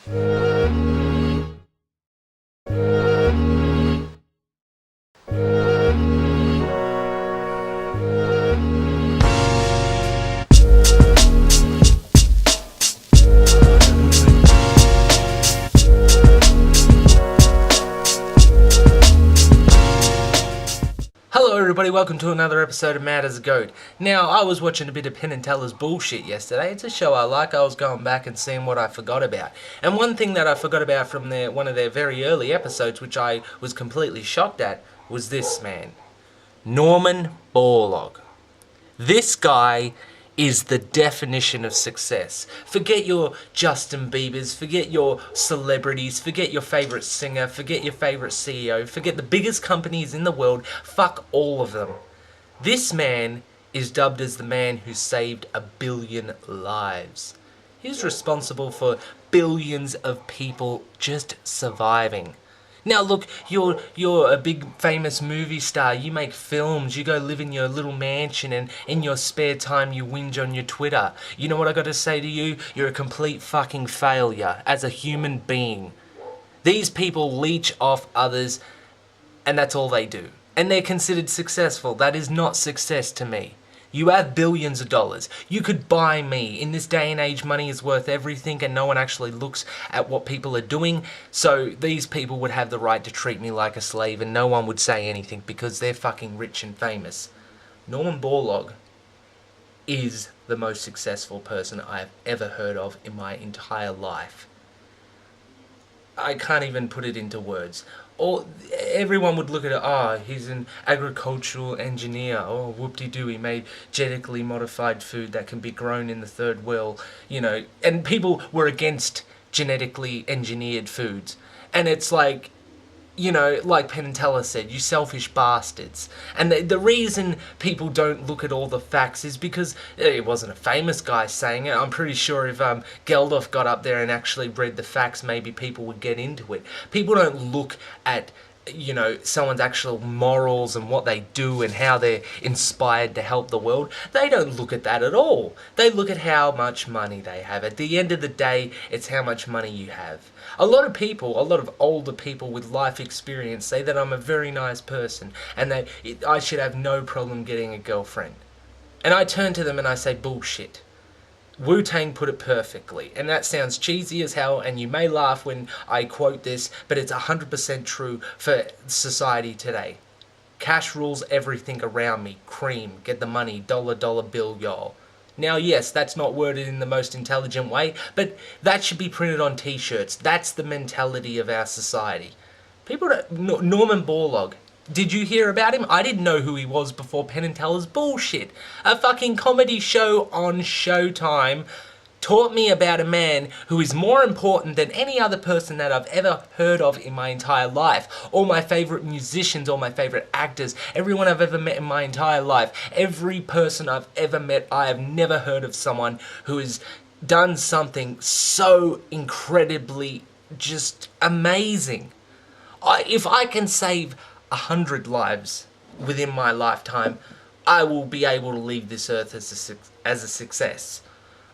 Hello everybody, welcome to another episode of Mad as a Goat. Now, I was watching a bit of Penn and Teller's bullshit yesterday. It's a show I like. I was going back and seeing what I forgot about. And one thing that I forgot about from one of their very early episodes, which I was completely shocked at, was this man. Norman Borlaug. This guy is the definition of success. Forget your Justin Biebers, forget your celebrities, forget your favourite singer, forget your favourite CEO, forget the biggest companies in the world, fuck all of them. This man is dubbed as the man who saved 1 billion lives. He's responsible for billions of people just surviving. Now look, you're a big famous movie star, you make films, you go live in your little mansion and in your spare time you whinge on your Twitter. You know what I gotta say to you? You're a complete fucking failure as a human being. These people leech off others and that's all they do. And they're considered successful. That is not success to me. You have billions of dollars. You could buy me. In this day and age, money is worth everything and no one actually looks at what people are doing. So these people would have the right to treat me like a slave and no one would say anything because they're fucking rich and famous. Norman Borlaug is the most successful person I have ever heard of in my entire life. I can't even put it into words. Or everyone would look at it, oh, he's an agricultural engineer, oh, whoop-de-doo, he made genetically modified food that can be grown in the third world, you know, and people were against genetically engineered foods. And it's like, you know, like Penn and Teller said, you selfish bastards. And the reason people don't look at all the facts is because it wasn't a famous guy saying it. I'm pretty sure if Geldof got up there and actually read the facts, maybe people would get into it. People don't look at, you know, someone's actual morals and what they do and how they're inspired to help the world. They don't look at that at all. They look at how much money they have. At the end of the day, it's how much money you have. A lot of people, a lot of older people with life experience say that I'm a very nice person and that I should have no problem getting a girlfriend. And I turn to them and I say, bullshit. Wu-Tang put it perfectly, and that sounds cheesy as hell, and you may laugh when I quote this, but it's 100% true for society today. Cash rules everything around me. Cream, get the money, dollar bill, y'all. Now, yes, that's not worded in the most intelligent way, but that should be printed on t-shirts. That's the mentality of our society. People don't... Norman Borlaug. Did you hear about him? I didn't know who he was before Penn and Teller's bullshit. A fucking comedy show on Showtime taught me about a man who is more important than any other person that I've ever heard of in my entire life. All my favourite musicians, all my favourite actors, everyone I've ever met in my entire life, every person I've ever met, I have never heard of someone who has done something so incredibly just amazing. If I can save 100 lives within my lifetime, I will be able to leave this earth as a success.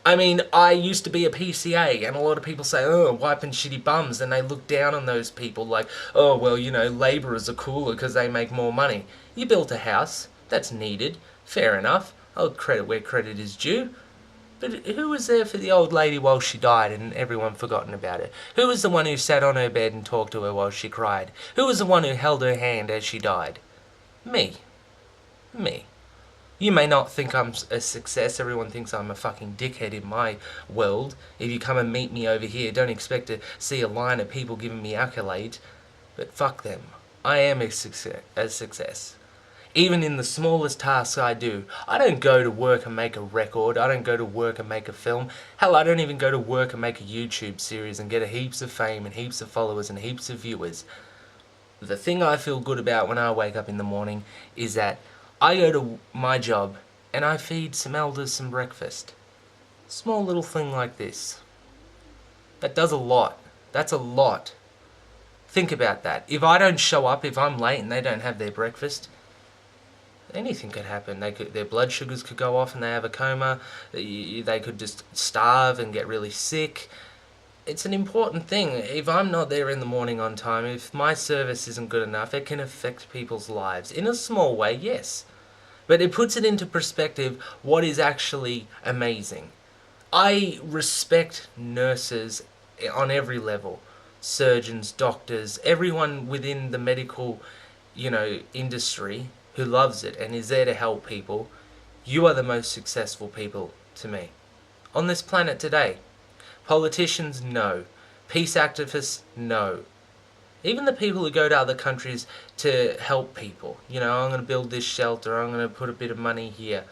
I mean, I used to be a PCA, and a lot of people say, oh, wiping shitty bums, and they look down on those people like, oh, well, you know, labourers are cooler because they make more money. You built a house, that's needed, fair enough, I'll credit where credit is due. But who was there for the old lady while she died and everyone forgotten about it? Who was the one who sat on her bed and talked to her while she cried? Who was the one who held her hand as she died? Me. Me. You may not think I'm a success. Everyone thinks I'm a fucking dickhead in my world. If you come and meet me over here, don't expect to see a line of people giving me accolades. But fuck them. I am a success. Even in the smallest tasks I do. I don't go to work and make a record. I don't go to work and make a film. Hell, I don't even go to work and make a YouTube series and get heaps of fame and heaps of followers and heaps of viewers. The thing I feel good about when I wake up in the morning is that I go to my job and I feed some elders some breakfast. Small little thing like this. That does a lot. That's a lot. Think about that. If I don't show up, if I'm late and they don't have their breakfast, anything could happen. Their blood sugars could go off and they have a coma. They could just starve and get really sick. it's an important thing. If I'm not there in the morning on time, if my service isn't good enough, it can affect people's lives. In a small way, yes. But it puts it into perspective what is actually amazing. I respect nurses on every level. Surgeons, doctors, everyone within the medical, industry who loves it and is there to help people. You are the most successful people to me. On this planet today. Politicians, no. Peace activists, no. Even the people who go to other countries to help people. I'm going to build this shelter, I'm going to put a bit of money here.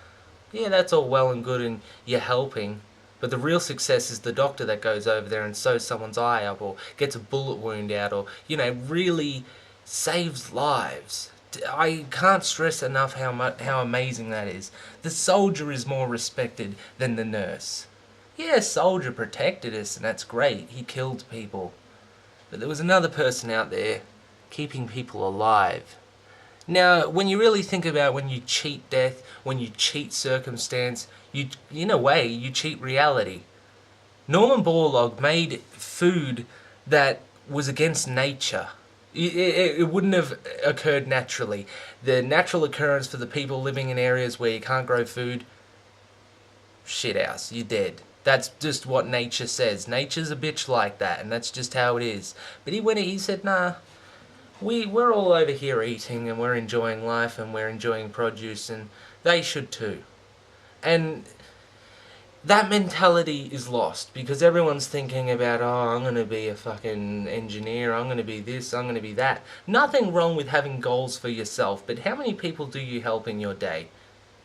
Yeah, that's all well and good and you're helping. But the real success is the doctor that goes over there and sews someone's eye up or gets a bullet wound out or, really saves lives. I can't stress enough how amazing that is. The soldier is more respected than the nurse. Yeah, soldier protected us and that's great. He killed people. But there was another person out there keeping people alive. Now, when you really think about when you cheat death, when you cheat circumstance, in a way, you cheat reality. Norman Borlaug made food that was against nature. It wouldn't have occurred naturally. The natural occurrence for the people living in areas where you can't grow food, shithouse, you're dead. That's just what nature says. Nature's a bitch like that, and that's just how it is. But he said, nah, we're all over here eating, and we're enjoying life, and we're enjoying produce, and they should too. And that mentality is lost, because everyone's thinking about, I'm going to be a fucking engineer, I'm going to be this, I'm going to be that. Nothing wrong with having goals for yourself, but how many people do you help in your day?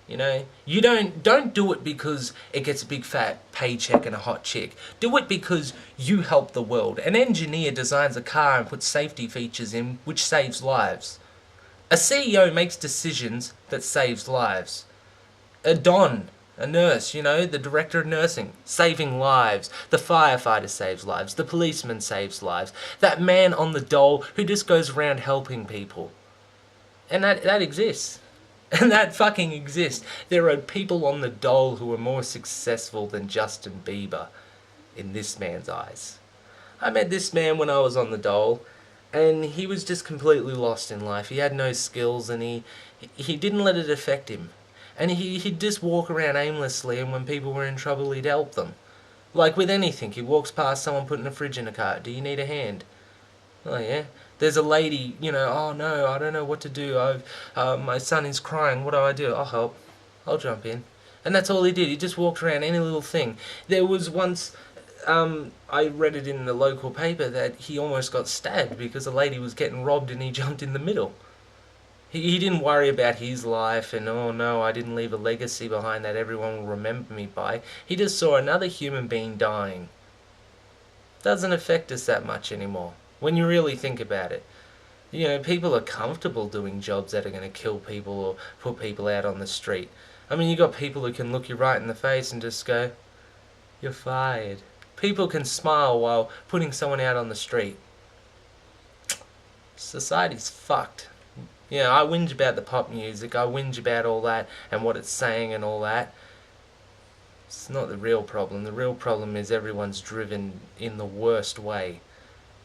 You don't do it because it gets a big fat paycheck and a hot chick. Do it because you help the world. An engineer designs a car and puts safety features in which saves lives. A CEO makes decisions that saves lives. A don, a nurse, the director of nursing, saving lives. The firefighter saves lives. The policeman saves lives. That man on the dole who just goes around helping people. And that exists. And that fucking exists. There are people on the dole who are more successful than Justin Bieber in this man's eyes. I met this man when I was on the dole, and he was just completely lost in life. He had no skills, and he didn't let it affect him. And he'd just walk around aimlessly, and when people were in trouble, he'd help them. Like with anything, he walks past someone putting a fridge in a cart. Do you need a hand? Oh yeah. There's a lady, oh no, I don't know what to do. My son is crying. What do? I'll help. I'll jump in. And that's all he did. He just walked around any little thing. There was once, I read it in the local paper that he almost got stabbed because a lady was getting robbed and he jumped in the middle. He didn't worry about his life and, oh no, I didn't leave a legacy behind that everyone will remember me by. He just saw another human being dying. Doesn't affect us that much anymore. When you really think about it. People are comfortable doing jobs that are going to kill people or put people out on the street. I mean, you got people who can look you right in the face and just go, you're fired. People can smile while putting someone out on the street. Society's fucked. I whinge about the pop music, I whinge about all that and what it's saying and all that. It's not the real problem. The real problem is everyone's driven in the worst way.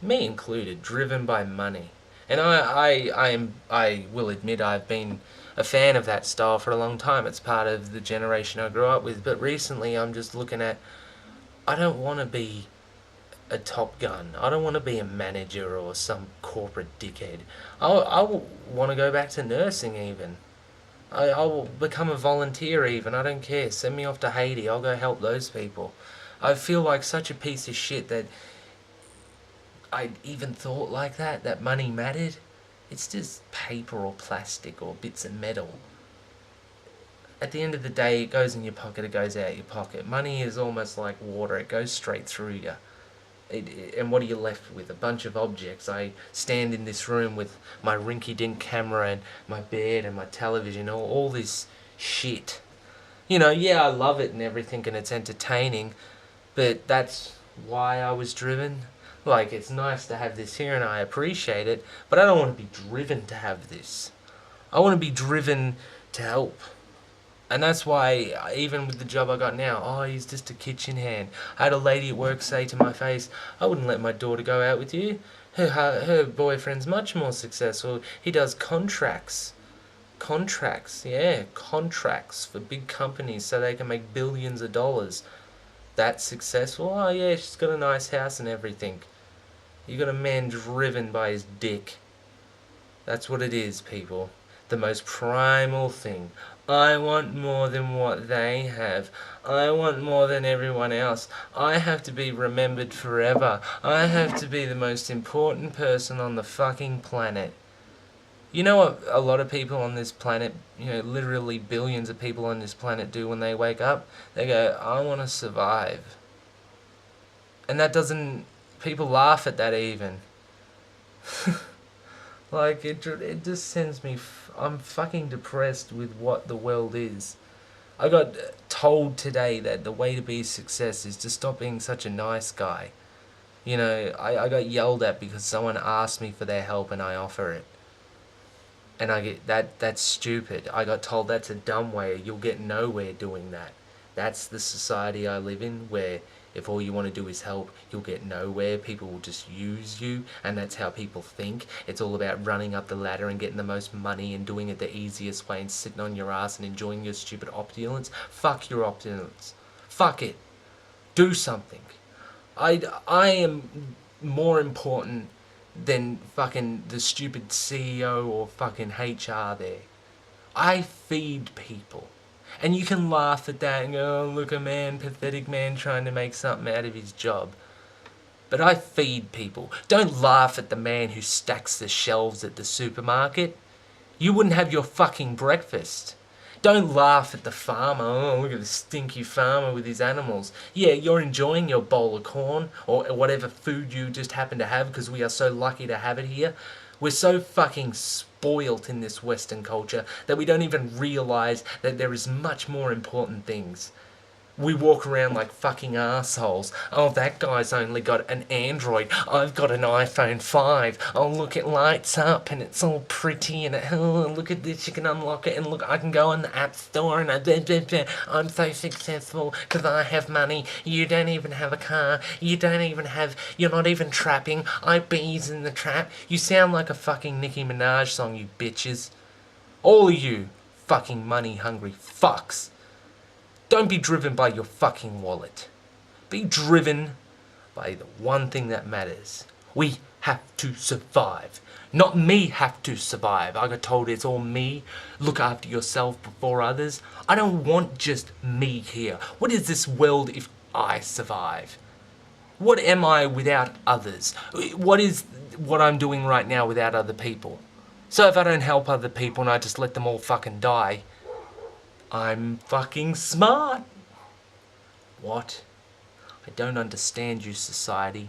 Me included, driven by money. And I will admit I've been a fan of that style for a long time. It's part of the generation I grew up with. But recently I'm just looking at, I don't want to be a Top Gun. I don't want to be a manager or some corporate dickhead. I want to go back to nursing even. I will become a volunteer even. I don't care. Send me off to Haiti. I'll go help those people. I feel like such a piece of shit that I even thought like that money mattered. It's just paper or plastic or bits of metal. At the end of the day, it goes in your pocket, it goes out your pocket. Money is almost like water, it goes straight through you. And what are you left with? A bunch of objects. I stand in this room with my rinky-dink camera and my bed and my television, all this shit. I love it and everything and it's entertaining, but that's why I was driven. Like, it's nice to have this here and I appreciate it, but I don't want to be driven to have this. I want to be driven to help. And that's why, even with the job I got now, oh, he's just a kitchen hand. I had a lady at work say to my face, I wouldn't let my daughter go out with you. Her boyfriend's much more successful. He does contracts. Yeah, contracts for big companies so they can make billions of dollars. That's successful? Oh yeah, she's got a nice house and everything. You got a man driven by his dick. That's what it is, people. The most primal thing. I want more than what they have. I want more than everyone else. I have to be remembered forever. I have to be the most important person on the fucking planet. You know what a lot of people on this planet, literally billions of people on this planet do when they wake up? They go, I want to survive. And that doesn't... People laugh at that even. Like, it just sends me... I'm fucking depressed with what the world is. I got told today that the way to be a success is to stop being such a nice guy. I got yelled at because someone asked me for their help and I offer it. And I get that's stupid. I got told that's a dumb way. You'll get nowhere doing that. That's the society I live in, where if all you want to do is help, you'll get nowhere. People will just use you, and that's how people think. It's all about running up the ladder and getting the most money and doing it the easiest way and sitting on your ass and enjoying your stupid opulence. Fuck your opulence. Fuck it. Do something. I am more important than fucking the stupid CEO or fucking HR there. I feed people. And you can laugh at that and go, oh, look, a man, pathetic man trying to make something out of his job. But I feed people. Don't laugh at the man who stacks the shelves at the supermarket. You wouldn't have your fucking breakfast. Don't laugh at the farmer. Oh, look at the stinky farmer with his animals. Yeah, you're enjoying your bowl of corn or whatever food you just happen to have because we are so lucky to have it here. We're so fucking spoilt in this Western culture that we don't even realise that there is much more important things. We walk around like fucking assholes. Oh, that guy's only got an Android. I've got an iPhone 5. Oh, look, it lights up and it's all pretty and oh, look at this, you can unlock it and look, I can go on the App Store and I'm so successful because I have money. You don't even have a car. You're not even trapping. I bees in the trap. You sound like a fucking Nicki Minaj song, you bitches. All of you fucking money-hungry fucks. Don't be driven by your fucking wallet. Be driven by the one thing that matters. We have to survive. Not me have to survive. I got told it's all me. Look after yourself before others. I don't want just me here. What is this world if I survive? What am I without others? What is what I'm doing right now without other people? So if I don't help other people and I just let them all fucking die, I'm fucking smart. What? I don't understand you, society.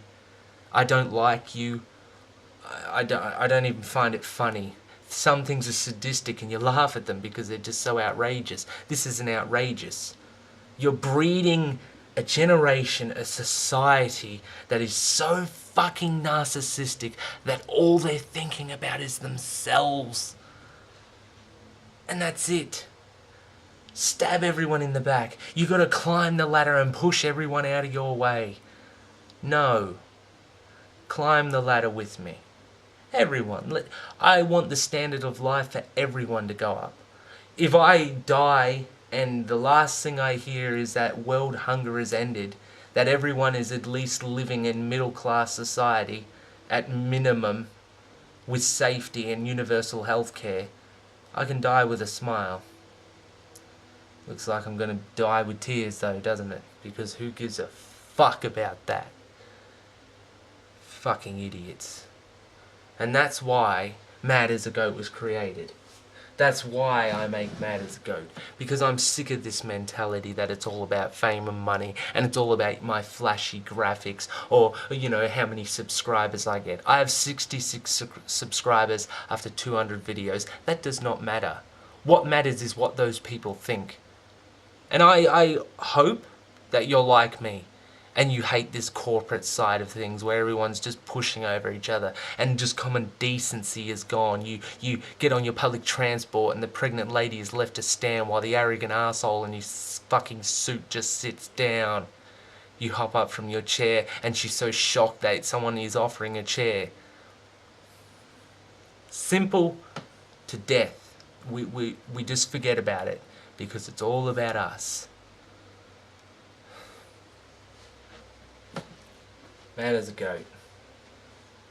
I don't like you. I don't even find it funny. Some things are sadistic and you laugh at them because they're just so outrageous. This isn't outrageous. You're breeding a generation, a society that is so fucking narcissistic that all they're thinking about is themselves. And that's it. Stab everyone in the back. You gotta climb the ladder and push everyone out of your way. No. Climb the ladder with me. Everyone. I want the standard of life for everyone to go up. If I die and the last thing I hear is that world hunger has ended, that everyone is at least living in middle-class society, at minimum, with safety and universal health care, I can die with a smile. Looks like I'm gonna die with tears though, doesn't it? Because who gives a fuck about that? Fucking idiots. And that's why Mad as a Goat was created. That's why I make Mad as a Goat. Because I'm sick of this mentality that it's all about fame and money and it's all about my flashy graphics or, how many subscribers I get. I have 66 subscribers after 200 videos. That does not matter. What matters is what those people think. And I hope that you're like me And you hate this corporate side of things where everyone's just pushing over each other and just common decency is gone. You get on your public transport and the pregnant lady is left to stand while the arrogant arsehole in his fucking suit just sits down. You hop up from your chair and she's so shocked that someone is offering a chair. Simple to death. We just forget about it because it's all about us. Mad as a goat.